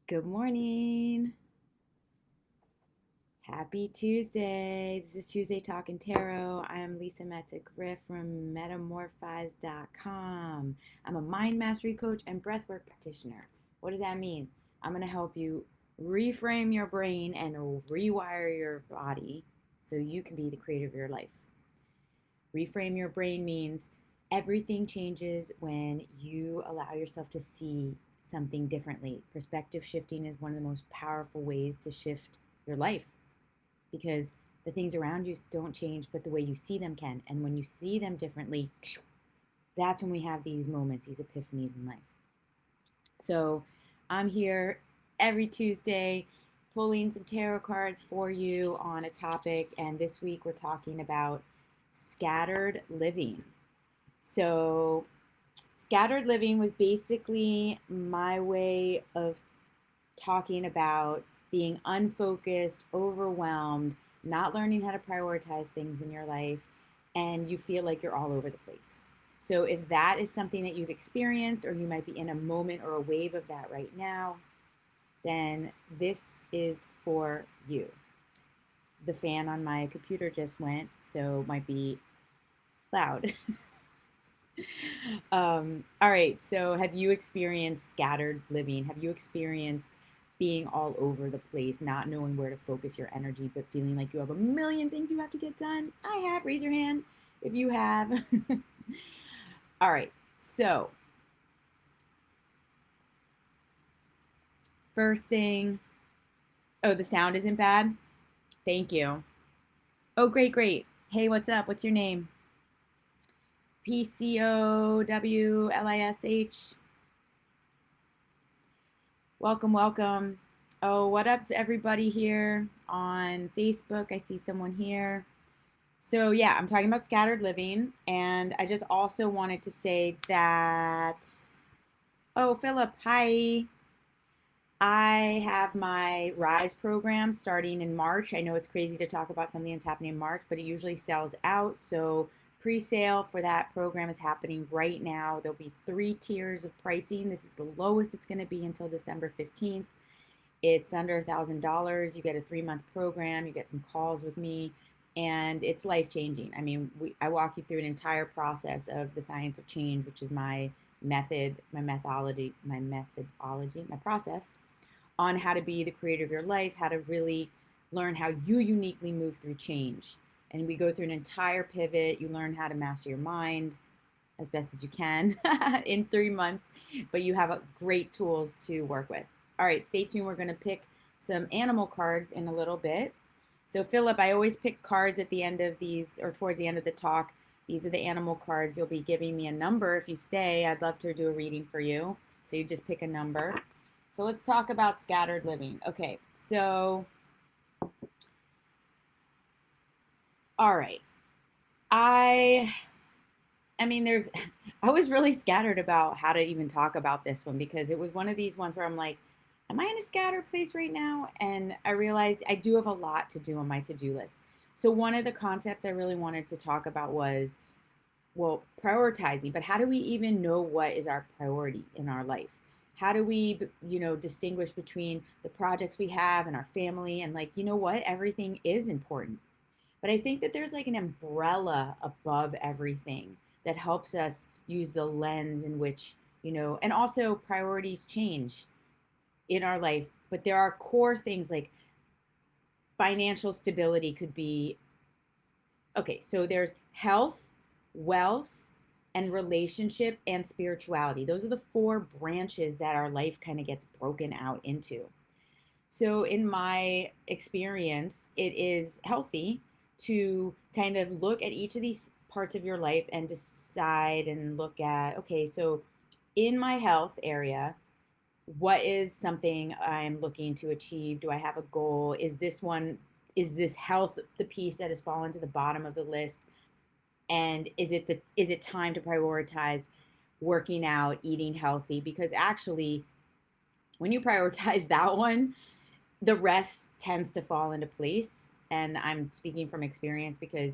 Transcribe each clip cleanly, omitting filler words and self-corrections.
Good morning. Happy Tuesday. This is Tuesday Talking Tarot. I am Lisa Meta Griff from metamorphize.com. I'm a mind mastery coach and breathwork practitioner. What does that mean? I'm going to help you reframe your brain and rewire your body so you can be the creator of your life. Reframe your brain means everything changes when you allow yourself to see something differently. Perspective shifting is one of the most powerful ways to shift your life because the things around you don't change, but the way you see them can. And when you see them differently, that's when we have these moments, these epiphanies in life. So I'm here every Tuesday pulling some tarot cards for you on a topic. And this week we're talking about scattered living. So, scattered living was basically my way of talking about being unfocused, overwhelmed, not learning how to prioritize things in your life, and you feel like you're all over the place. So, if that is something that you've experienced, or you might be in a moment or a wave of that right now, then this is for you. The fan on my computer just went, so it might be loud. All right. So, have you experienced scattered living? Have you experienced being all over the place, not knowing where to focus your energy, but feeling like you have a million things you have to get done? I have. Raise your hand if you have. All right. So, first thing, oh, the sound isn't bad. Thank you. Oh, great, great. Hey, what's up? What's your name? PCOWLISH. Welcome, welcome. Oh, what up, everybody here on Facebook? I see someone here. So, yeah, I'm talking about scattered living. And I just also wanted to say that, oh, Philip, hi. I have my Rise program starting in March. I know it's crazy to talk about something that's happening in March, but it usually sells out. So, pre-sale for that program is happening right now. There'll be 3 tiers of pricing. This is the lowest it's going to be until December 15th. It's under $1,000. You get a 3-month program. You get some calls with me, and it's life changing. I mean, I walk you through an entire process of the science of change, which is my method, my process on how to be the creator of your life, how to really learn how you uniquely move through change. And we go through an entire pivot. You learn how to master your mind as best as you can in 3 months, but you have great tools to work with. All right, stay tuned. We're going to pick some animal cards in a little bit. So, Philip, I always pick cards at the end of these or towards the end of the talk. These are the animal cards. You'll be giving me a number if you stay. I'd love to do a reading for you. So, you just pick a number. So, let's talk about scattered living. Okay, so, all right. I mean, I was really scattered about how to even talk about this one because it was one of these ones where I'm like, am I in a scattered place right now? And I realized I do have a lot to do on my to-do list. So one of the concepts I really wanted to talk about was, well, prioritizing, but how do we even know what is our priority in our life? How do we, distinguish between the projects we have and our family and like, you know what, everything is important. But I think that there's like an umbrella above everything that helps us use the lens in which, and also priorities change in our life. But there are core things like financial stability could be okay. So there's health, wealth, and relationship and spirituality. Those are the 4 branches that our life kind of gets broken out into. So, in my experience, it is healthy to kind of look at each of these parts of your life and decide and look at, okay, so in my health area, what is something I'm looking to achieve? Do I have a goal? Is this health the piece that has fallen to the bottom of the list? And is it time to prioritize working out, eating healthy? Because actually, when you prioritize that one, the rest tends to fall into place. And I'm speaking from experience because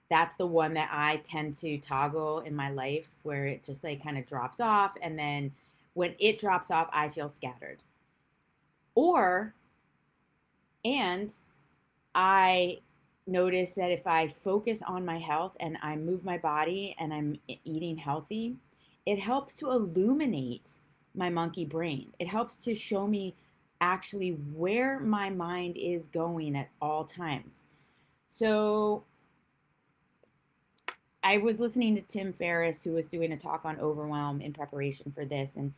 that's the one that I tend to toggle in my life where it just like kind of drops off. And then when it drops off, I feel scattered. Or, and I notice that if I focus on my health and I move my body and I'm eating healthy, it helps to illuminate my monkey brain. It helps to show me actually where my mind is going at all times. So I was listening to Tim Ferriss, who was doing a talk on overwhelm in preparation for this. And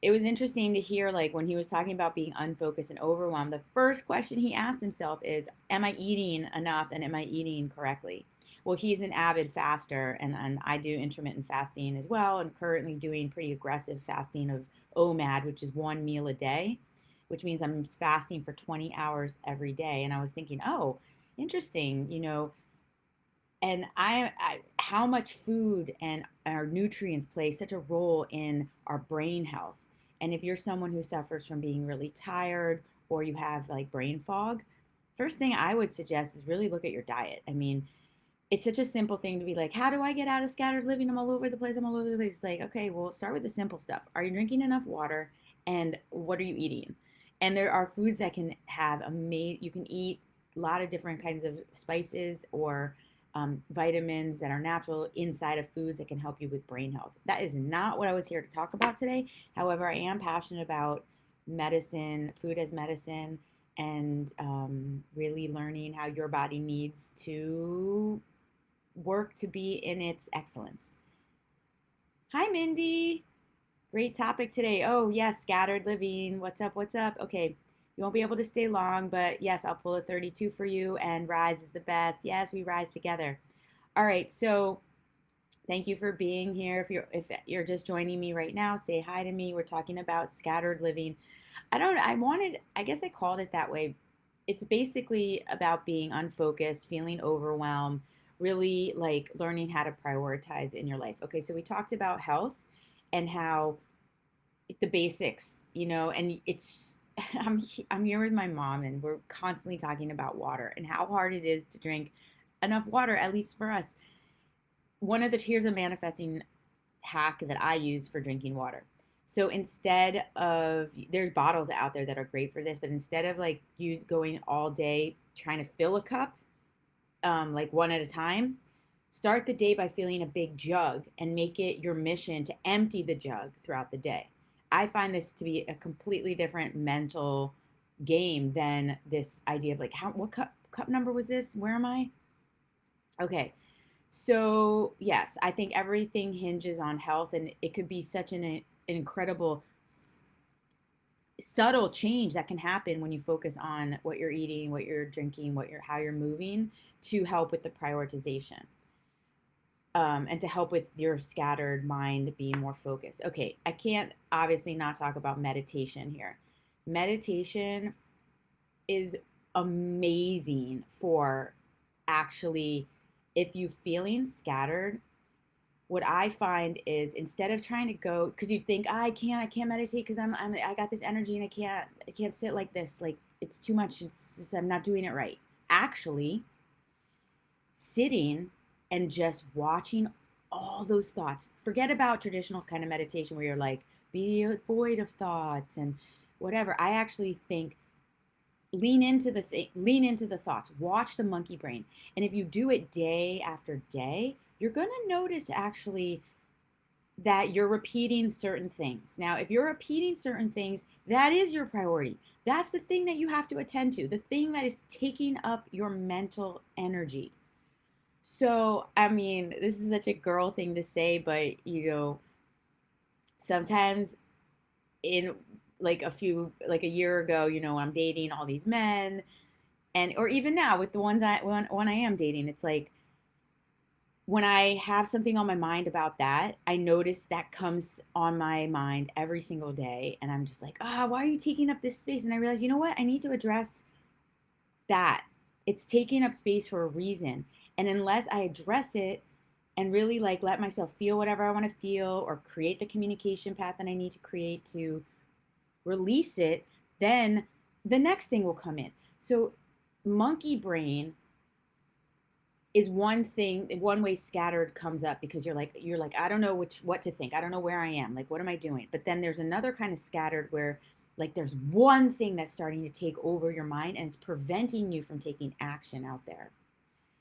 it was interesting to hear, like, when he was talking about being unfocused and overwhelmed, the first question he asked himself is, am I eating enough and am I eating correctly? Well, he's an avid faster, and I do intermittent fasting as well, and currently doing pretty aggressive fasting of OMAD, which is one meal a day, which means I'm fasting for 20 hours every day. And I was thinking, oh, interesting, and how much food and our nutrients play such a role in our brain health. And if you're someone who suffers from being really tired or you have like brain fog, first thing I would suggest is really look at your diet. I mean, it's such a simple thing to be like, how do I get out of scattered living? I'm all over the place. I'm all over the place. It's like, okay, well, start with the simple stuff. Are you drinking enough water? And what are you eating? And there are foods that can have you can eat a lot of different kinds of spices or vitamins that are natural inside of foods that can help you with brain health. That is not what I was here to talk about today. However, I am passionate about medicine, food as medicine, and really learning how your body needs to work to be in its excellence. Hi, Mindy. Great topic today. Oh, yes, scattered living. What's up? What's up? Okay, you won't be able to stay long, but yes, I'll pull a 32 for you, and rise is the best. Yes, we rise together. All right, so thank you for being here. If you're just joining me right now, say hi to me. We're talking about scattered living. I guess I called it that way. It's basically about being unfocused, feeling overwhelmed, really like learning how to prioritize in your life. Okay, so we talked about health and how the basics, and it's I'm here with my mom and we're constantly talking about water and how hard it is to drink enough water, at least for us. One of the Tears of Manifesting hack that I use for drinking water. So instead of, there's bottles out there that are great for this, but instead of like going all day trying to fill a cup, like one at a time, start the day by filling a big jug and make it your mission to empty the jug throughout the day. I find this to be a completely different mental game than this idea of like, what cup number was this? Where am I? Okay, so, yes, I think everything hinges on health, and it could be such an incredible, subtle change that can happen when you focus on what you're eating, what you're drinking, how you're moving to help with the prioritization, and to help with your scattered mind being more focused. Okay, I can't obviously not talk about meditation here. Meditation is amazing for actually, if you feeling scattered, what I find is instead of trying to go, because you think, I can't meditate because I got this energy and I can't sit like this, like it's too much, it's just, I'm not doing it right. Actually, sitting and just watching all those thoughts. Forget about traditional kind of meditation where you're like, be void of thoughts and whatever. I actually think lean into the thoughts, watch the monkey brain, and if you do it day after day, you're going to notice actually that you're repeating certain things. Now, if you're repeating certain things, that is your priority. That's the thing that you have to attend to, the thing that is taking up your mental energy. So, I mean, this is such a girl thing to say, but sometimes in like a year ago, I'm dating all these men, and or even now with the ones when I am dating, it's like when I have something on my mind about that, I notice that comes on my mind every single day. And I'm just like, why are you taking up this space? And I realize, you know what? I need to address that. It's taking up space for a reason. And unless I address it and really like let myself feel whatever I want to feel or create the communication path that I need to create to release it, then the next thing will come in. So, monkey brain is one way scattered comes up because you're like I don't know what to think, I don't know where I am, like what am I doing. But then there's another kind of scattered where Like there's one thing that's starting to take over your mind and it's preventing you from taking action out there.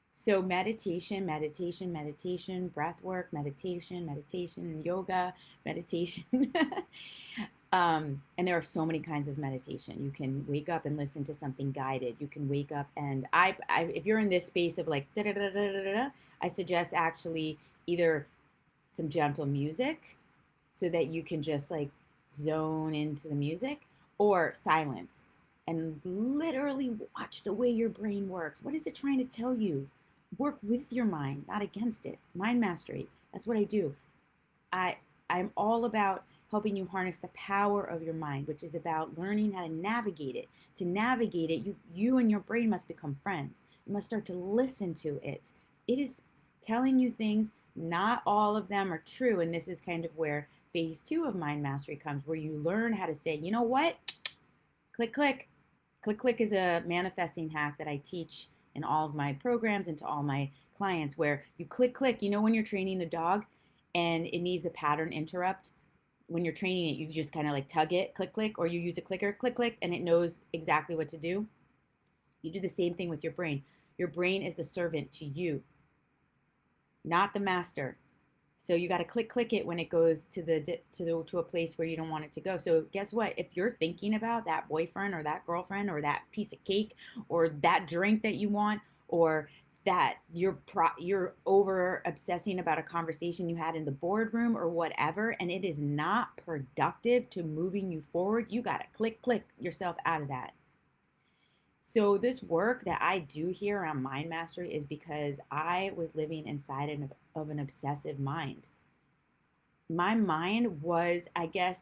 So meditation, meditation, meditation, breath work, meditation, meditation, and yoga, meditation. And there are so many kinds of meditation. You can wake up and listen to something guided. You can wake up and if you're in this space of like da da da da da da, I suggest actually either some gentle music so that you can just like zone into the music, or silence and literally watch the way your brain works. What is it trying to tell you? Work with your mind, not against it. Mind mastery. That's what I do. I I'm all about helping you harness the power of your mind, which is about learning how to navigate it. To navigate it, you and your brain must become friends. You must start to listen to it. It is telling you things, not all of them are true, and this is kind of where phase 2 of mind mastery comes, where you learn how to say, "You know what? Click click." Click click is a manifesting hack that I teach in all of my programs and to all my clients, where you click click. You know when you're training a dog and it needs a pattern interrupt, when you're training it, you just kind of like tug it, click, click, or you use a clicker, click, click, and it knows exactly what to do. You do the same thing with your brain. Your brain is the servant to you, not the master. So you got to click, click it when it goes to a place where you don't want it to go. So guess what? If you're thinking about that boyfriend or that girlfriend or that piece of cake or that drink that you want, or that you're over obsessing about a conversation you had in the boardroom or whatever, and it is not productive to moving you forward, you got to click yourself out of that. So this work that I do here around mind mastery is because I was living inside of an obsessive mind. My mind was, I guess,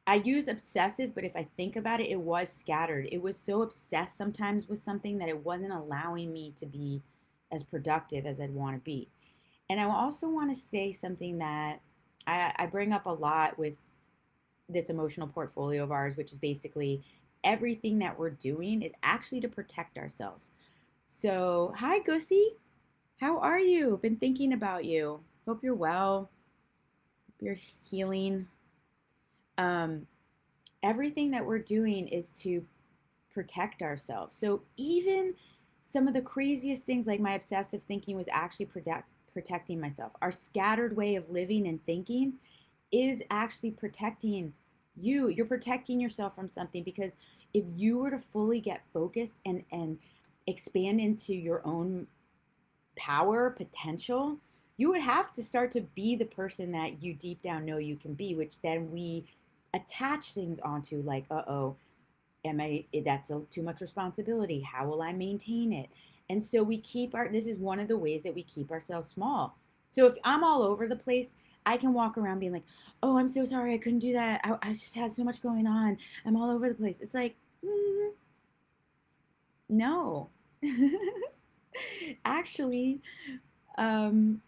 I use obsessive, but if I think about it, it was scattered. It was so obsessed sometimes with something that it wasn't allowing me to be as productive as I'd want to be. And I also want to say something that I bring up a lot with this emotional portfolio of ours, which is basically everything that we're doing is actually to protect ourselves. So, hi, Gussie. How are you? Been thinking about you. Hope you're well. Hope you're healing. Um, Everything that we're doing is to protect ourselves. So even some of the craziest things, like my obsessive thinking, was actually protecting myself. Our scattered way of living and thinking is actually protecting you. You're protecting yourself from something, because if you were to fully get focused and expand into your own power potential, you would have to start to be the person that you deep down know you can be, which then we attach things onto, like, uh-oh, am I, that's too much responsibility, how will I maintain it? And so we keep this is one of the ways that we keep ourselves small. So if I'm all over the place, I can walk around being like, oh, I'm so sorry, I couldn't do that, I just had so much going on, I'm all over the place. It's like, no. Actually, um,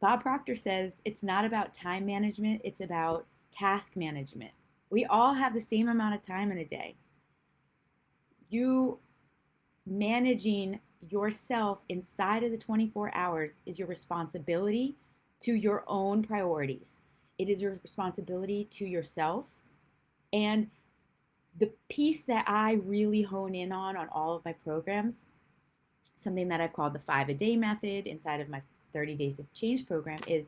Bob Proctor says it's not about time management, it's about task management. We all have the same amount of time in a day. You managing yourself inside of the 24 hours is your responsibility to your own priorities. It is your responsibility to yourself. And the piece that I really hone in on all of my programs, something that I've called the 5-a-day method inside of my 30 Days of Change program, is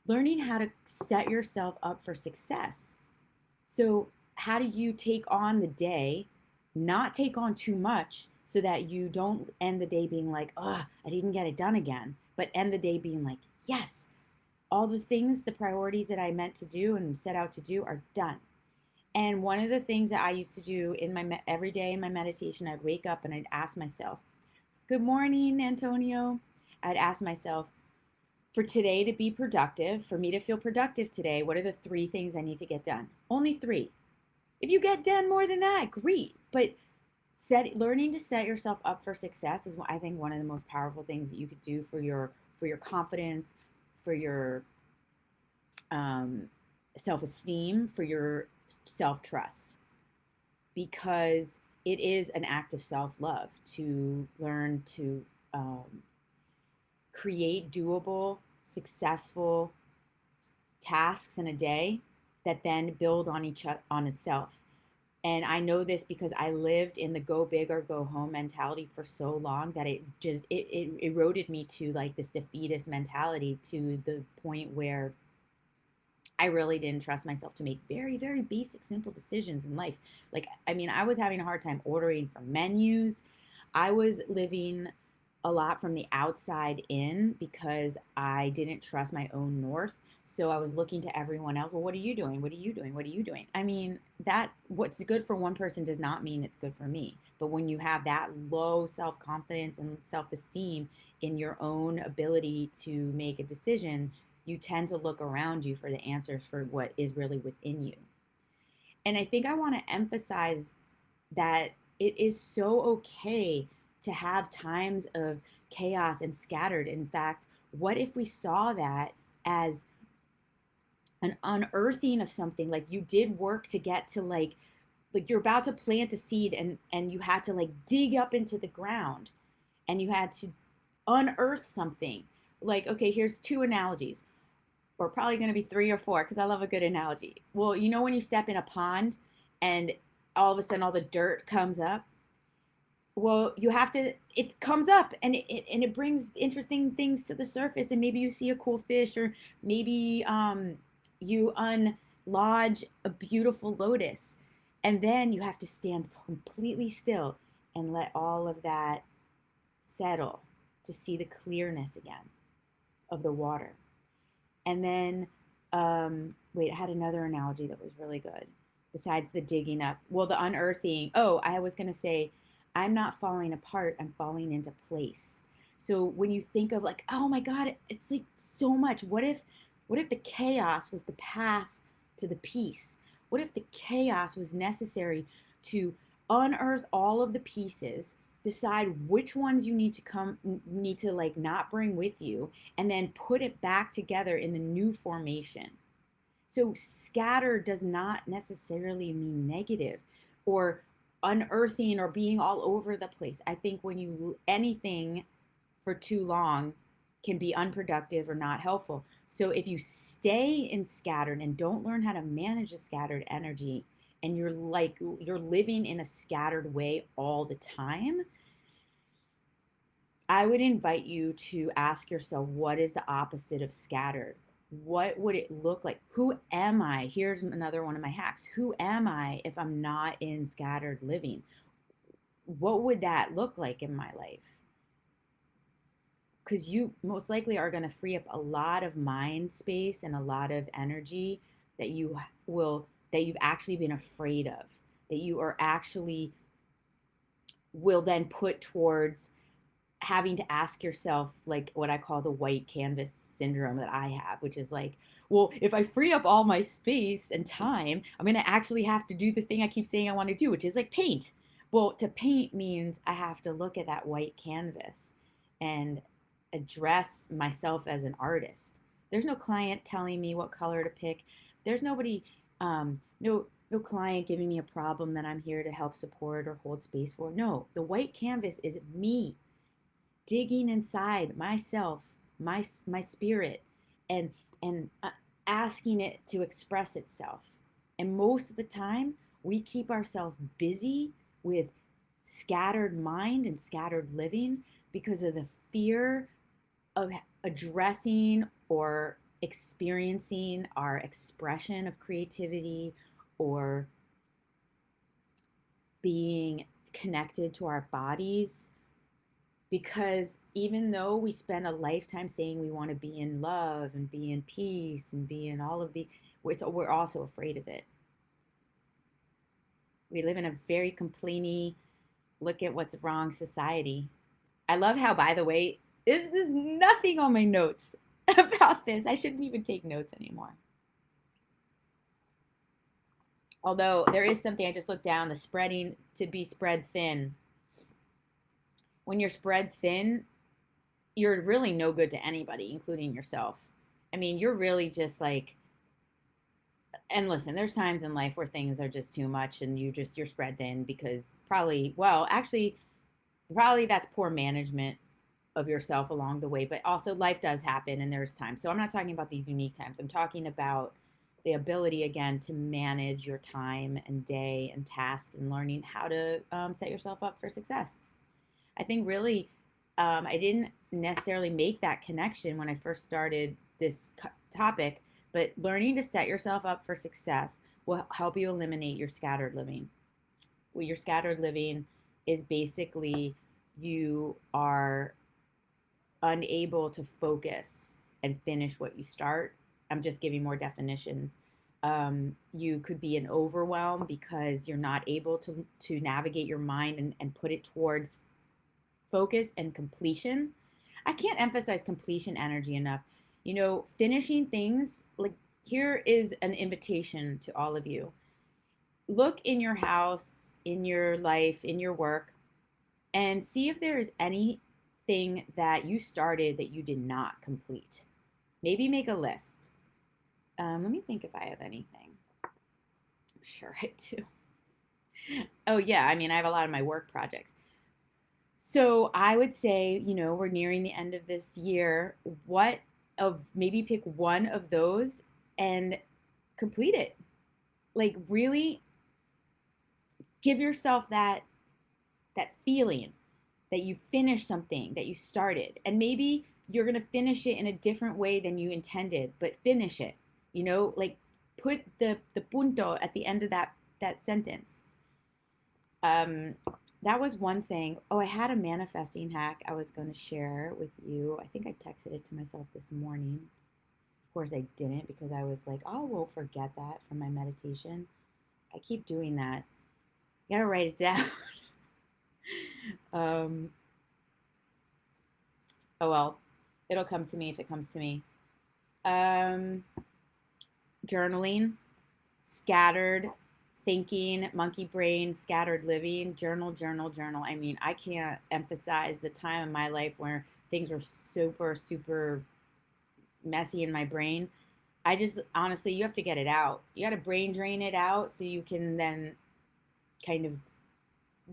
learning how to set yourself up for success. So, how do you take on the day, not take on too much so that you don't end the day being like, oh, I didn't get it done again, but end the day being like, yes, all the things, the priorities that I meant to do and set out to do are done. And one of the things that I used to do in my every day in my meditation, I'd wake up and I'd ask myself, good morning, Antonio. I'd ask myself, for today to be productive, for me to feel productive today, what are the 3 things I need to get done? Only 3. If you get done more than that, great. But learning to set yourself up for success is, I think, one of the most powerful things that you could do for your confidence, for your um, self-esteem, for your self-trust, because it is an act of self-love to learn to create doable, successful tasks in a day that then build on each other, on itself. And I know this because I lived in the go big or go home mentality for so long that it eroded me to like this defeatist mentality, to the point where I really didn't trust myself to make very, very basic, simple decisions in life. Like, I mean, I was having a hard time ordering from menus. I was living a lot from the outside in because I didn't trust my own north. So I was looking to everyone else. Well, what are you doing? What are you doing? What are you doing? I mean, that what's good for one person does not mean it's good for me. But when you have that low self confidence and self esteem in your own ability to make a decision, you tend to look around you for the answers for what is really within you. And I think I want to emphasize that it is so okay to have times of chaos and scattered. In fact, what if we saw that as an unearthing of something? Like you did work to get to like you're about to plant a seed, and you had to like dig up into the ground, and you had to unearth something. Like, okay, here's two analogies, or probably going to be three or four because I love a good analogy. Well, you know, when you step in a pond and all of a sudden all the dirt comes up, well, you have to, it comes up, and it brings interesting things to the surface, and maybe you see a cool fish, or maybe you unlodge a beautiful lotus, and then you have to stand completely still and let all of that settle to see the clearness again of the water. And then, wait, I had another analogy that was really good besides the digging up. Well, the unearthing. Oh, I was going to say, I'm not falling apart, I'm falling into place. So when you think of like, oh my God, it's like so much. What if the chaos was the path to the peace? What if the chaos was necessary to unearth all of the pieces, decide which ones you need to like not bring with you, and then put it back together in the new formation? So scatter does not necessarily mean negative or unearthing or being all over the place. I think when you anything for too long can be unproductive or not helpful. So if you stay in scattered and don't learn how to manage a scattered energy, and you're living in a scattered way all the time, I would invite you to ask yourself, what is the opposite of scattered? What would it look like? Who am I? Here's another one of my hacks. Who am I if I'm not in scattered living? What would that look like in my life? Because you most likely are going to free up a lot of mind space and a lot of energy that you've actually been afraid of, that you are actually will then put towards having to ask yourself, like what I call the white canvas syndrome that I have, which is like, well, if I free up all my space and time, I'm going to actually have to do the thing I keep saying I want to do, which is like paint. Well, to paint means I have to look at that white canvas and address myself as an artist. There's no client telling me what color to pick. There's nobody, no client giving me a problem that I'm here to help support or hold space for. No, the white canvas is me digging inside myself, my spirit, and and asking it to express itself. And most of the time, we keep ourselves busy with scattered mind and scattered living because of the fear of addressing or experiencing our expression of creativity, or being connected to our bodies. Because even though we spend a lifetime saying we want to be in love and be in peace and be in all of the, we're also afraid of it. We live in a very complainy, look at what's wrong society. I love how, by the way, there's nothing on my notes about this. I shouldn't even take notes anymore. Although there is something I just looked down, the spreading to be spread thin. When you're spread thin, you're really no good to anybody, including yourself. I mean, you're really just like, and listen, there's times in life where things are just too much and you're spread thin because probably that's poor management of yourself along the way, but also life does happen and there's times. So I'm not talking about these unique times. I'm talking about the ability again to manage your time and day and tasks and learning how to set yourself up for success. I think really I didn't necessarily make that connection when I first started this topic, but learning to set yourself up for success will help you eliminate your scattered living. Well, your scattered living is basically you are unable to focus and finish what you start. I'm just giving more definitions. You could be an overwhelm because you're not able to navigate your mind and put it towards focus and completion. I can't emphasize completion energy enough. You know, finishing things, like, here is an invitation to all of you. Look in your house, in your life, in your work, and see if there is anything that you started that you did not complete. Maybe make a list. Let me think if I have anything. I'm sure I do. Oh, yeah. I mean, I have a lot of my work projects. So I would say, you know, we're nearing the end of this year. What of maybe pick one of those and complete it. Like, really give yourself that feeling that you finished something that you started. And maybe you're going to finish it in a different way than you intended, but finish it. You know, like, put the punto at the end of that sentence. Um, that was one thing. Oh, I had a manifesting hack I was going to share with you. I think I texted it to myself this morning. Of course, I didn't because I was like, oh, I won't forget that from my meditation. I keep doing that. You gotta write it down. um, oh well, it'll come to me if it comes to me. Um, Journaling, scattered thinking, monkey brain, scattered living, journal, journal, journal. I mean, I can't emphasize the time in my life where things were super, super messy in my brain. I just honestly, you have to get it out. You got to brain drain it out so you can then kind of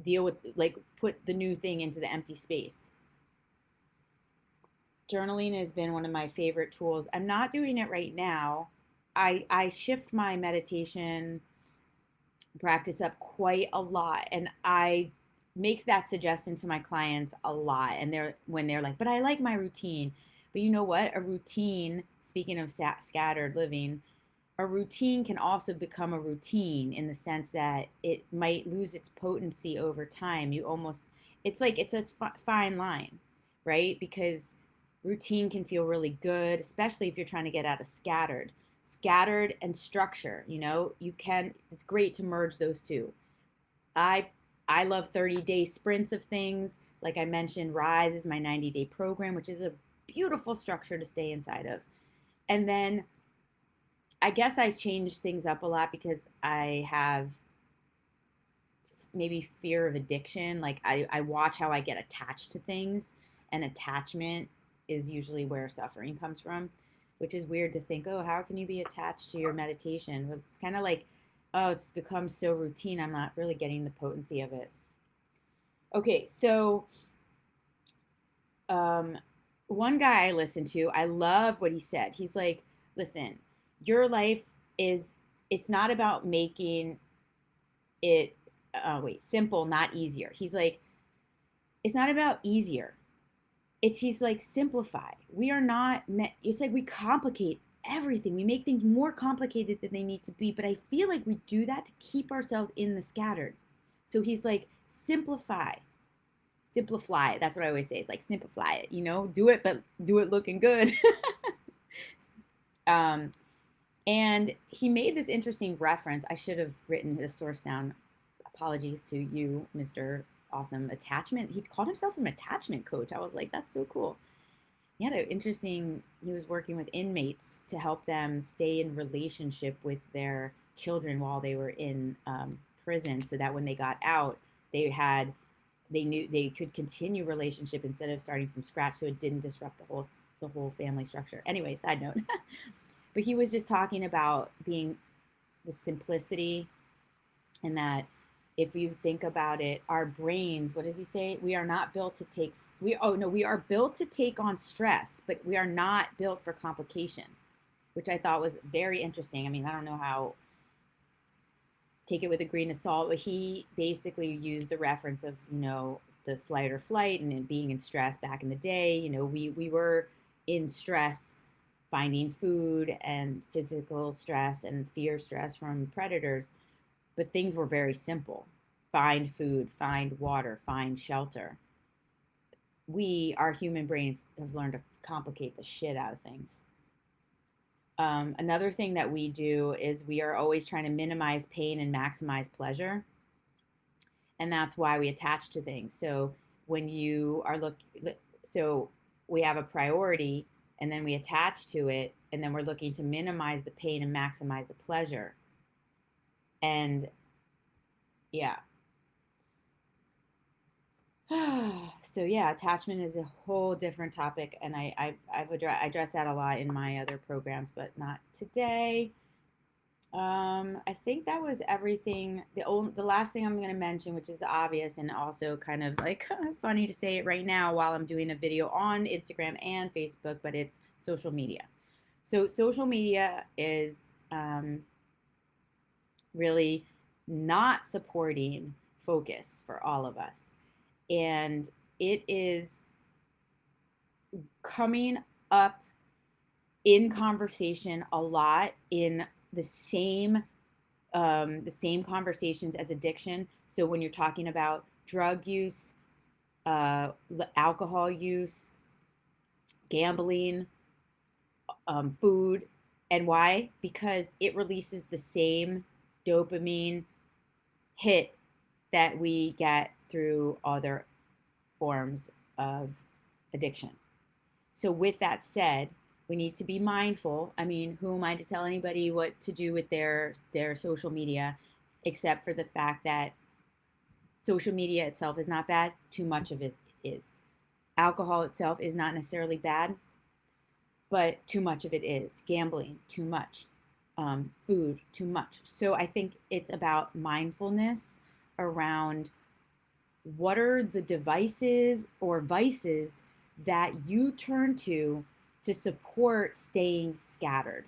deal with, like, put the new thing into the empty space. Journaling has been one of my favorite tools. I'm not doing it right now. I shift my meditation practice up quite a lot, and I make that suggestion to my clients a lot, and they're like, but I like my routine. But you know what, a routine, speaking of scattered living, a routine can also become a routine in the sense that it might lose its potency over time. You almost, it's like it's a fine line, right? Because routine can feel really good, especially if you're trying to get out of scattered and structure. You know, you can, it's great to merge those two. I i love 30-day sprints of things. Like I mentioned, Rise is my 90-day program, which is a beautiful structure to stay inside of. And then I guess I change things up a lot because I have maybe fear of addiction. Like I watch how I get attached to things, and attachment is usually where suffering comes from, which is weird to think, oh, how can you be attached to your meditation? But it's kind of like, oh, it's become so routine, I'm not really getting the potency of it. Okay, so um, one guy I listened to, I love what he said. He's like, listen, your life is, it's not about making it simple, not easier. He's like, it's not about easier. He's like, simplify. We are not it's like we complicate everything. We make things more complicated than they need to be, but I feel like we do that to keep ourselves in the scattered. So he's like, simplify. That's what I always say. It's like, simplify it, you know, do it, but do it looking good. um and he made this interesting reference. I should have written his source down. Apologies to you, Mr. Awesome Attachment. He called himself an attachment coach. I was like, that's so cool. He had an interesting, he was working with inmates to help them stay in relationship with their children while they were in prison, so that when they got out, they knew they could continue relationship instead of starting from scratch, so it didn't disrupt the whole family structure. Anyway, side note. But he was just talking about being the simplicity, and that if you think about it, our brains, what does he say? We are not built to take, we are built to take on stress, but we are not built for complication. which I thought was very interesting. I mean, I don't know how, take it with a grain of salt, but he basically used the reference of, the flight or flight and being in stress back in the day. We were in stress, finding food, and physical stress and fear stress from predators, but things were very simple: find food, find water, find shelter. Our human brain has learned to complicate the shit out of things. Another thing that we do is we are always trying to minimize pain and maximize pleasure. And that's why we attach to things. So when you are so we have a priority, and then we attach to it, and then we're looking to minimize the pain and maximize the pleasure. And yeah. So yeah, attachment is a whole different topic, and I've addressed that a lot in my other programs, but not today. I think that was everything. The last thing I'm going to mention, which is obvious and also kind of like funny to say it right now while I'm doing a video on Instagram and Facebook, but it's social media. So social media is really not supporting focus for all of us, and it is coming up in conversation a lot in the same conversations as addiction. So when you're talking about drug use, alcohol use, gambling, food, and why? Because it releases the same dopamine hit that we get through other forms of addiction. So with that said, we need to be mindful. I mean, who am I to tell anybody what to do with their social media, except for the fact that social media itself is not bad. Too much of it is. Alcohol itself is not necessarily bad, but too much of it is. Gambling, too much. Food, too much. So I think it's about mindfulness around what are the devices or vices that you turn to support staying scattered.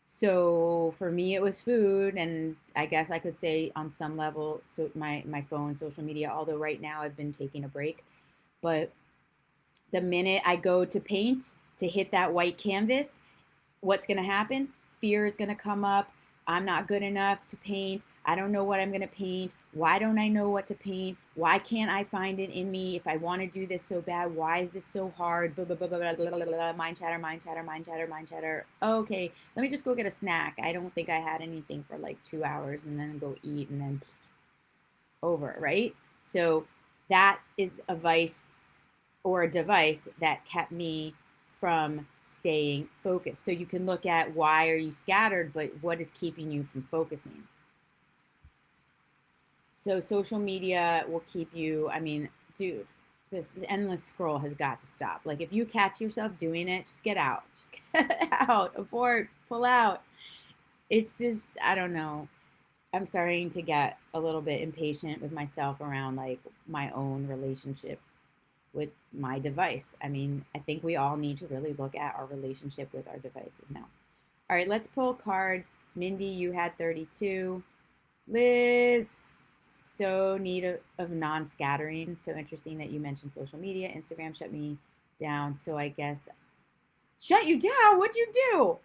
So for me, it was food, and I guess I could say on some level, so my phone, social media. Although right now I've been taking a break, but the minute I go to paint to hit that white canvas, what's going to happen? Fear is going to come up. I'm not good enough to paint. I don't know what I'm going to paint. Why don't I know what to paint? Why can't I find it in me? If I want to do this so bad, why is this so hard? Blah, blah, blah, blah, blah, blah, blah, blah. Mind chatter, mind chatter, mind chatter, mind chatter. Okay, let me just go get a snack. I don't think I had anything for like 2 hours, and then go eat, and then over, right? So that is a vice or a device that kept me from staying focused. So you can look at why are you scattered, but what is keeping you from focusing? So social media will keep you, I mean, dude, this endless scroll has got to stop. Like if you catch yourself doing it, just get out. Just get out, abort, pull out. It's just, I don't know. I'm starting to get a little bit impatient with myself around like my own relationship with my device. I mean, I think we all need to really look at our relationship with our devices now. All right, let's pull cards. Mindy, you had 32. Liz, so neat of non-scattering. So interesting that you mentioned social media. Instagram shut me down. So I guess, shut you down? What'd you do?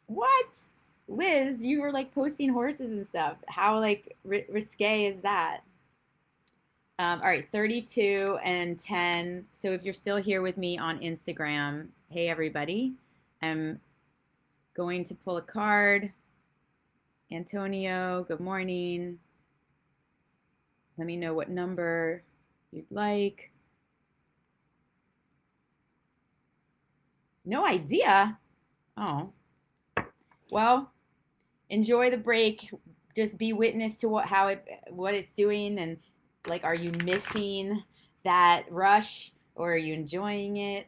What? Liz, you were like posting horses and stuff. How like risque is that? All right, 32 and 10. So if you're still here with me on Instagram, hey everybody, I'm going to pull a card. Antonio, good morning. Let me know what number you'd like. No idea. Oh, well, enjoy the break. Just be witness to what it's doing, and like, are you missing that rush or are you enjoying it?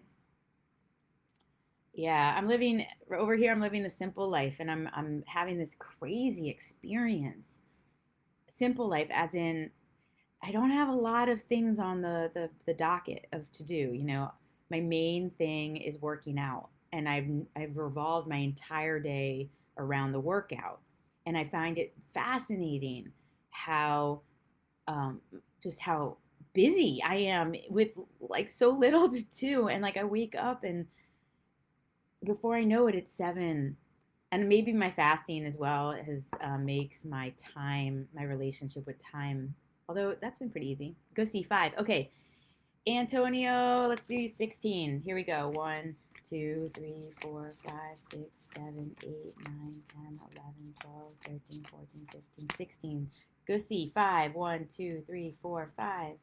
Yeah, I'm living over here. I'm living the simple life, and I'm having this crazy experience. Simple life, as in, I don't have a lot of things on the docket of to do. my main thing is working out, and I've revolved my entire day around the workout, and I find it fascinating how um, just how busy I am with like so little to do, and like I wake up and before I know it, it's 7. And maybe my fasting as well has makes my relationship with time, although that's been pretty easy. Go C5. Okay, Antonio, let's do 16. Here we go. 1, 2, 3, 4, 5, 6, 7, 8, 9, 10, 11, 12, 13, 14, 15, 16. Go C. 5. 1, 2, 3, 4, 5.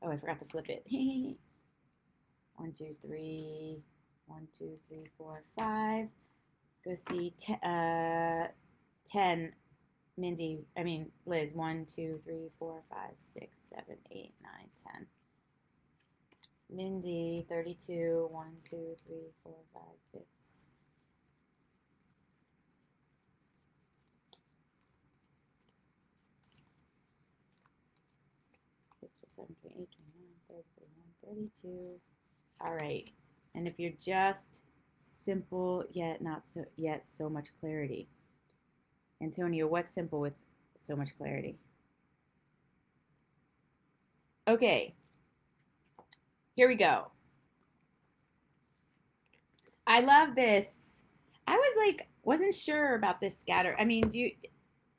Oh, I forgot to flip it. 1, 2, 3. 1, 2, 3, 4, 5. Go see 10. Mindy, I mean Liz. 1, 2, 3, 4, 5, 6, 7, 8, 9, 10. Mindy, 32. 1, 2, 3, 4, 5, 6. 6, 7, 8, 9, 30, 31, 32. All right. And if you're just simple yet not so much clarity. Antonio, what's simple with so much clarity? Okay. Here we go. I love this. I was like, wasn't sure about this scatter. I mean, do you?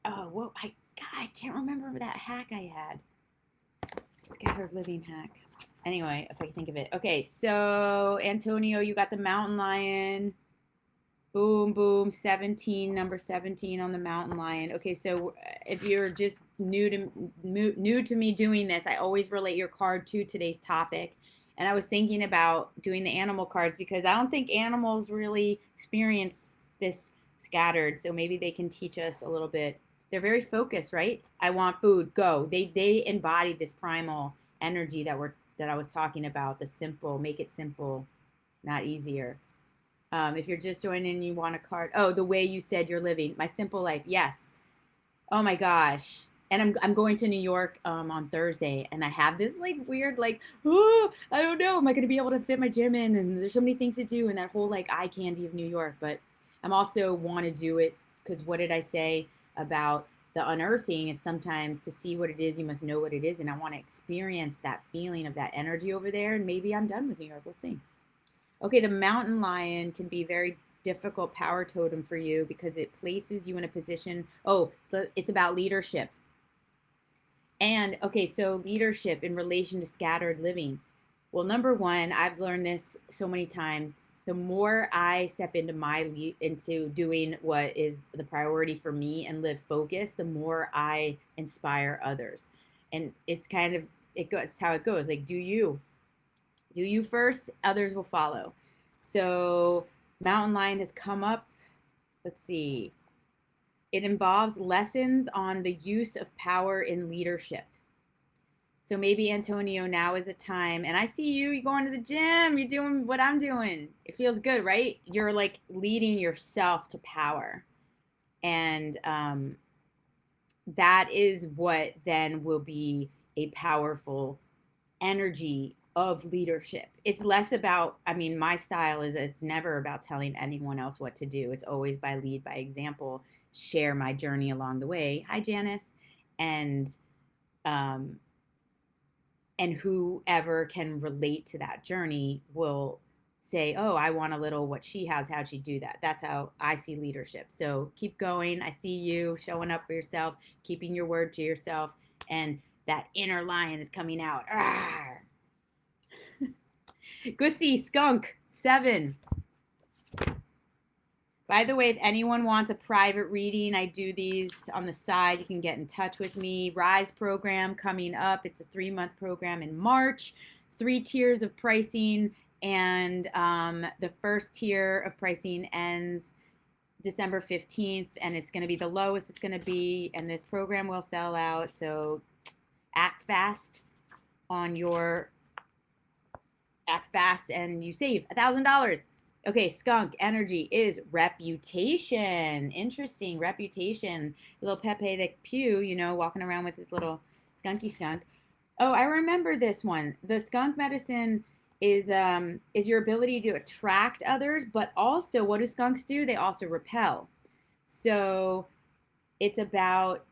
Oh, well, God, I can't remember that hack I had. Scattered living hack. Anyway, if I can think of it. Okay, so Antonio, you got the mountain lion. Boom, boom, 17, number 17 on the mountain lion. Okay, so if you're just new to me doing this, I always relate your card to today's topic. And I was thinking about doing the animal cards because I don't think animals really experience this scattered. So maybe they can teach us a little bit. They're very focused, right? I want food, go. They embody this primal energy that I was talking about, the simple, make it simple, not easier. If you're just joining and you want a card, oh, the way you said you're living, my simple life, yes. Oh my gosh. And I'm going to New York on Thursday, and I have this like weird like, oh, I don't know, am I going to be able to fit my gym in? And there's so many things to do, and that whole like eye candy of New York. But I'm also want to do it because what did I say about the unearthing is sometimes to see what it is, you must know what it is, and I want to experience that feeling of that energy over there. And maybe I'm done with New York. We'll see. Okay, the mountain lion can be very difficult power totem for you because it places you in a position. Oh, it's about leadership. And okay, so leadership in relation to scattered living. Well, number one, I've learned this so many times. The more I step into into doing what is the priority for me and live focused, the more I inspire others. And it's kind of it goes how it goes. Like, do you first, others will follow. So mountain lion has come up. Let's see. It involves lessons on the use of power in leadership. So maybe Antonio, now is a time, and I see you going to the gym, you're doing what I'm doing. It feels good, right? You're like leading yourself to power. And that is what then will be a powerful energy of leadership. It's less about, I mean, my style is it's never about telling anyone else what to do. It's always by lead by example, share my journey along the way. Hi, Janice. And um and whoever can relate to that journey will say, oh, I want a little what she has. How'd she do that? That's how I see leadership. So keep going. I see you showing up for yourself, keeping your word to yourself, and that inner lion is coming out. Gussy, skunk, 7. By the way, if anyone wants a private reading, I do these on the side. You can get in touch with me. Rise program coming up. It's a 3-month program in March. 3 tiers of pricing, and the first tier of pricing ends December 15th, and it's going to be the lowest it's going to be, and this program will sell out. So act fast and you save $1,000. Okay, skunk energy is reputation. Interesting, reputation. Little Pepe the Pew, walking around with his little skunky skunk. Oh, I remember this one. The skunk medicine is your ability to attract others, but also what do skunks do? They also repel. So it's about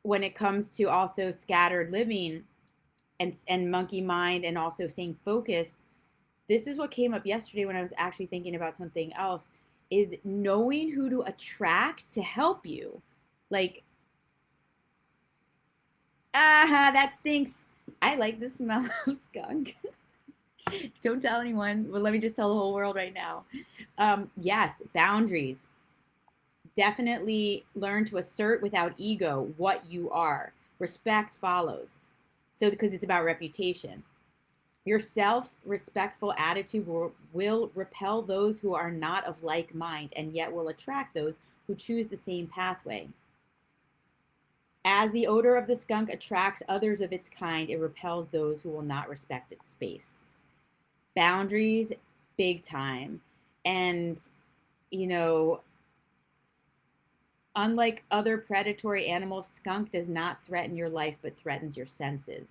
when it comes to also scattered living and monkey mind and also staying focused. This is what came up yesterday when I was actually thinking about something else, is knowing who to attract to help you. Like, that stinks. I like the smell of skunk. Don't tell anyone, but let me just tell the whole world right now. Yes, boundaries. Definitely learn to assert without ego what you are. Respect follows. So, because it's about reputation. Your self respectful attitude will repel those who are not of like mind and yet will attract those who choose the same pathway. As the odor of the skunk attracts others of its kind, it repels those who will not respect its space. Boundaries, big time. And, you know, unlike other predatory animals, skunk does not threaten your life but threatens your senses.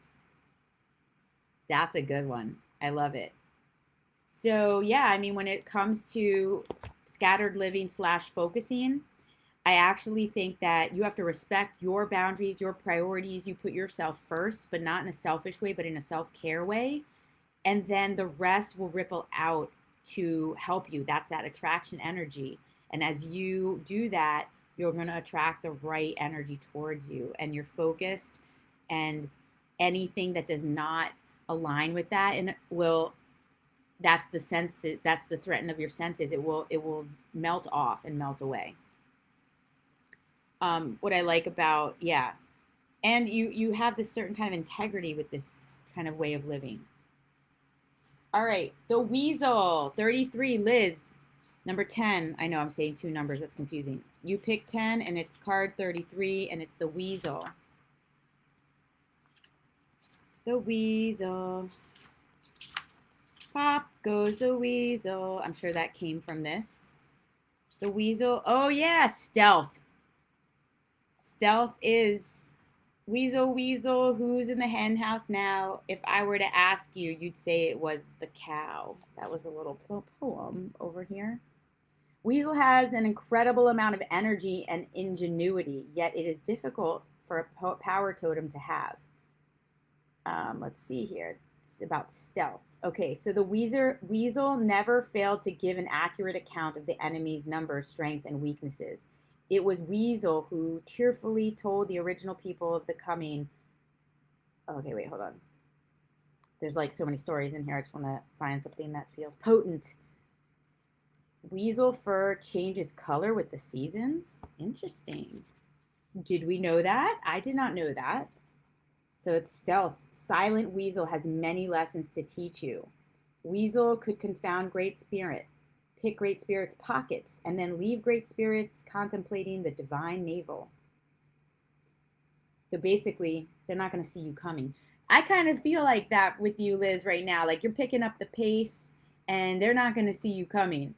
That's a good one. I love it. So, yeah, I mean, when it comes to scattered living slash focusing, I actually think that you have to respect your boundaries, your priorities. You put yourself first, but not in a selfish way, but in a self care way. And then the rest will ripple out to help you. That's that attraction energy. And as you do that, you're going to attract the right energy towards you, and you're focused, and anything that does not align with that and will, that's the sense, that's the threat of your senses. It will melt off and melt away. What I like about, yeah, and you have this certain kind of integrity with this kind of way of living. All right, the weasel, 33, Liz, number 10. I know I'm saying two numbers, that's confusing. You pick 10 and it's card 33 and it's the weasel. The weasel. Pop goes the weasel. I'm sure that came from this. The weasel. Oh yeah, stealth. Stealth is weasel, weasel, who's in the hen house now? If I were to ask you, you'd say it was the cow. That was a little poem over here. Weasel has an incredible amount of energy and ingenuity, yet it is difficult for a power totem to have. Let's see here. It's about stealth. Okay, so the weasel never failed to give an accurate account of the enemy's number, strength, and weaknesses. It was Weasel who tearfully told the original people of the coming. Okay, wait, hold on. There's like so many stories in here. I just want to find something that feels potent. Weasel fur changes color with the seasons. Interesting. Did we know that? I did not know that. So it's stealth. Silent Weasel has many lessons to teach you. Weasel could confound Great Spirit, pick Great Spirit's pockets, and then leave Great Spirits contemplating the divine navel. So basically, they're not going to see you coming. I kind of feel like that with you, Liz, right now. Like you're picking up the pace, and they're not going to see you coming.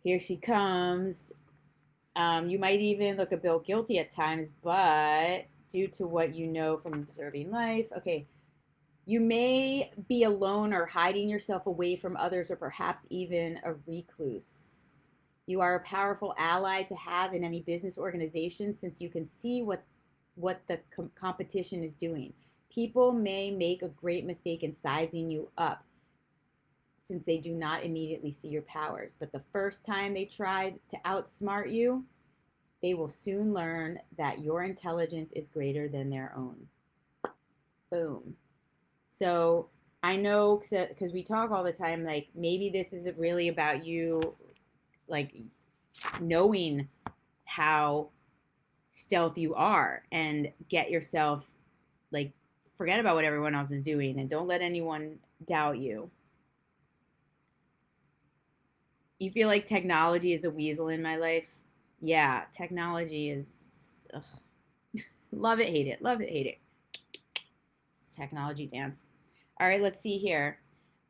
Here she comes. You might even look a bit guilty at times, but due to what you know from observing life, okay, you may be alone or hiding yourself away from others, or perhaps even a recluse. You are a powerful ally to have in any business organization, since you can see what the competition is doing. People may make a great mistake in sizing you up, since they do not immediately see your powers. But the first time they try to outsmart you, they will soon learn that your intelligence is greater than their own. Boom. So I know, because we talk all the time, like maybe this is really about you, like knowing how stealth you are, and get yourself, like, forget about what everyone else is doing and don't let anyone doubt you. You feel like technology is a weasel in my life? Yeah, technology is, ugh. Love it, hate it, love it, hate it. Technology dance. All right, let's see here.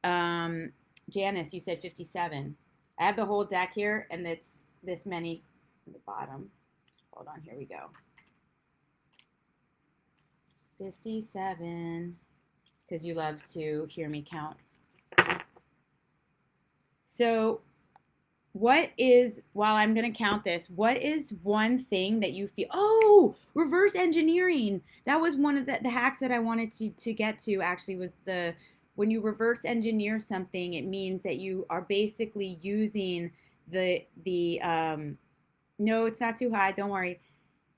Janice, you said 57. I have the whole deck here, and it's this many at the bottom. Hold on, here we go. 57. because you love to hear me count. So, while I'm going to count this, what is one thing that you feel? Oh, reverse engineering. That was one of the hacks that I wanted to get to actually, was when you reverse engineer something, it means that you are basically using no, it's not too high. Don't worry.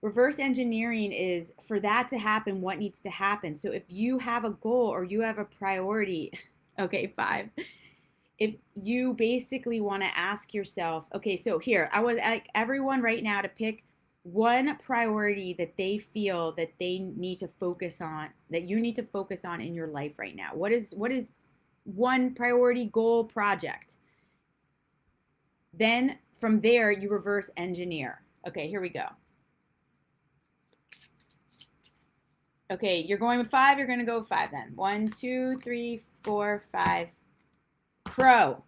Reverse engineering is, for that to happen, what needs to happen. So if you have a goal or you have a priority, okay, 5. If you basically want to ask yourself, okay, so here, I would like everyone right now to pick one priority that they feel that they need to focus on, that you need to focus on in your life right now. What is one priority, goal, project? Then from there, you reverse engineer. Okay, here we go. Okay, you're going with 5. You're going to go with 5 then. 1, 2, 3, 4, 5. Crow.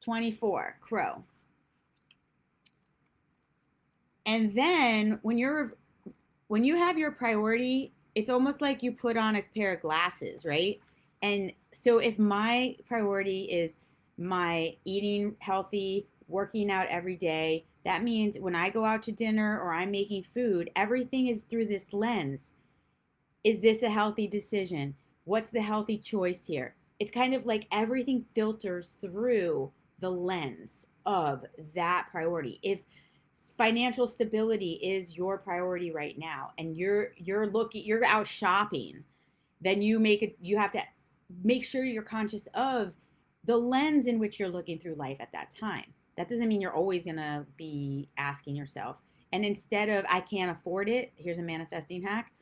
24. Crow. And then when you have your priority, it's almost like you put on a pair of glasses, right? And so if my priority is my eating healthy, working out every day, that means when I go out to dinner or I'm making food, everything is through this lens. Is this a healthy decision? What's the healthy choice here? It's kind of like everything filters through the lens of that priority. If financial stability is your priority right now and you're out shopping, then you have to make sure you're conscious of the lens in which you're looking through life at that time. That doesn't mean you're always going to be asking yourself. And instead of I can't afford it, here's a manifesting hack.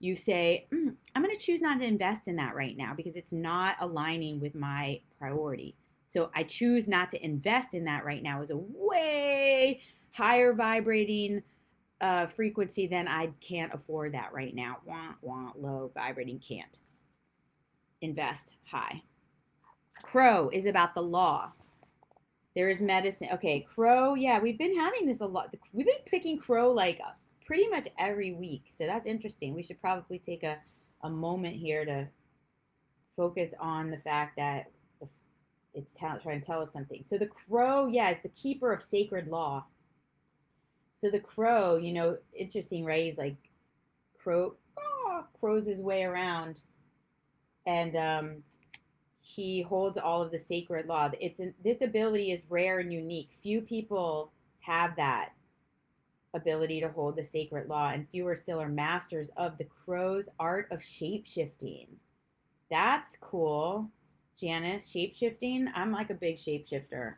You say, I'm going to choose not to invest in that right now because it's not aligning with my priority. So I choose not to invest in that right now is a way higher vibrating frequency than I can't afford that right now. Low vibrating, can't. Invest high. Crow is about the law. There is medicine. Okay, crow. Yeah, we've been having this a lot. We've been picking crow like pretty much every week. So that's interesting. We should probably take a moment here to focus on the fact that it's trying to tell us something. So the crow, yeah, is the keeper of sacred law. So the crow, interesting, right? He's like crows his way around, and he holds all of the sacred law. This ability is rare and unique. Few people have that ability to hold the sacred law, and fewer still are masters of the crow's art of shape-shifting. That's cool, Janice. Shape-shifting. I'm like a big shapeshifter,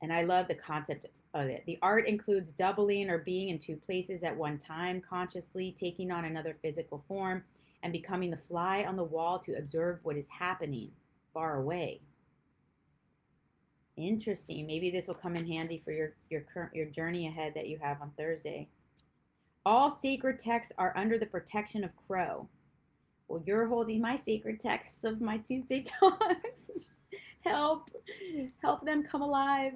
and I love the concept of it. The art includes doubling or being in two places at one time, consciously taking on another physical form, and becoming the fly on the wall to observe what is happening far away. Interesting. Maybe this will come in handy for your journey ahead that you have on Thursday. All sacred texts are under the protection of Crow. Well, you're holding my sacred texts of my Tuesday talks. help them come alive.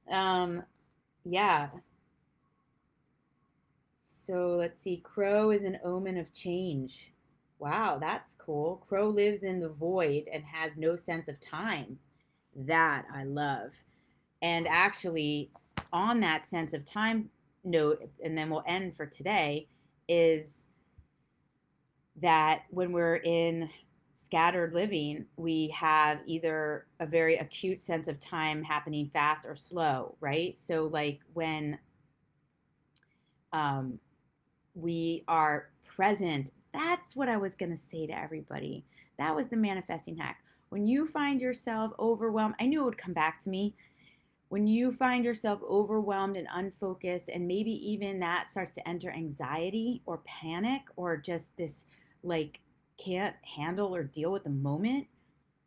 Yeah. So let's see. Crow is an omen of change. Wow, that's cool. Crow lives in the void and has no sense of time. That I love. And actually, on that sense of time note, and then we'll end for today, is that when we're in scattered living, we have either a very acute sense of time happening fast or slow, right? So like when we are present, that's what I was going to say to everybody. That was the manifesting hack. When you find yourself overwhelmed, I knew it would come back to me. When you find yourself overwhelmed and unfocused, and maybe even that starts to enter anxiety or panic or just this like can't handle or deal with the moment,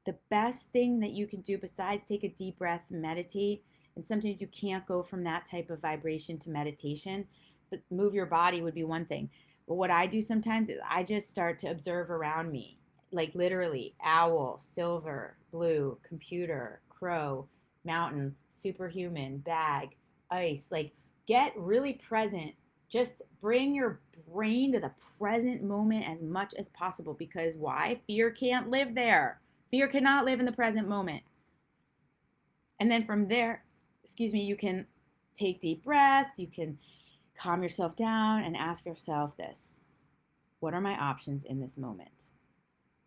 the best thing that you can do besides take a deep breath, meditate, and sometimes you can't go from that type of vibration to meditation, but move your body would be one thing. But what I do sometimes is I just start to observe around me, like literally owl, silver, blue, computer, crow, mountain, superhuman, bag, ice. Like get really present Just bring your brain to the present moment as much as possible, because why? Fear can't live there. Fear cannot live in the present moment. And then from there, you can take deep breaths, you can calm yourself down and ask yourself this: what are my options in this moment?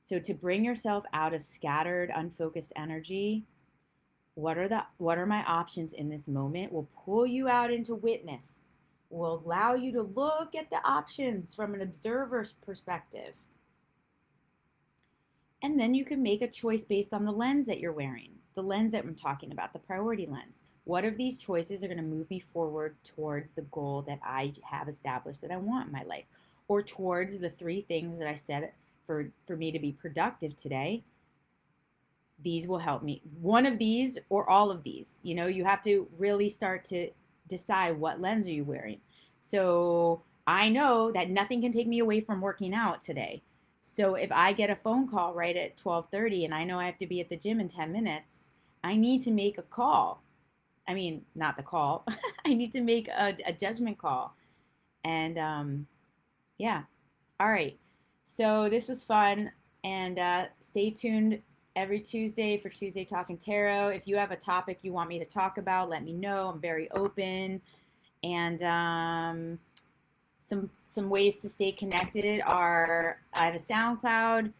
So to bring yourself out of scattered, unfocused energy, what are my options in this moment will pull you out into witness, will allow you to look at the options from an observer's perspective. And then you can make a choice based on the lens that you're wearing, the lens that I'm talking about, the priority lens. What of these choices are going to move me forward towards the goal that I have established that I want in my life, or towards the 3 things that I said for me to be productive today? These will help me. One of these or all of these. You have to really start to decide, what lens are you wearing? So I know that nothing can take me away from working out today. So if I get a phone call right at 12:30 and I know I have to be at the gym in 10 minutes, I need to make a call. I mean, not the call. I need to make a judgment call. And yeah. All right. So this was fun. And stay tuned every Tuesday for Tuesday Talking Tarot. If you have a topic you want me to talk about, let me know. I'm very open. And some ways to stay connected are, I have a SoundCloud,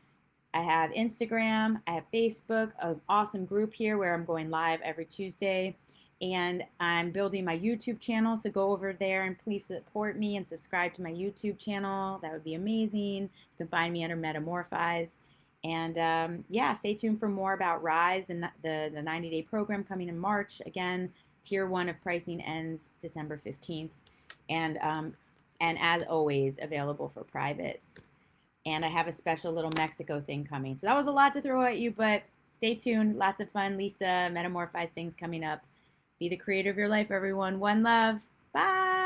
I have Instagram, I have Facebook, an awesome group here where I'm going live every Tuesday. And I'm building my YouTube channel, so go over there and please support me and subscribe to my YouTube channel. That would be amazing. You can find me under Metamorphize. And yeah, stay tuned for more about Rise, the 90-day program coming in March. Again, Tier 1 of pricing ends December 15th. And as always, available for privates. And I have a special little Mexico thing coming. So that was a lot to throw at you, but stay tuned. Lots of fun, Lisa, Metamorphize things coming up. Be the creator of your life, everyone. One love. Bye.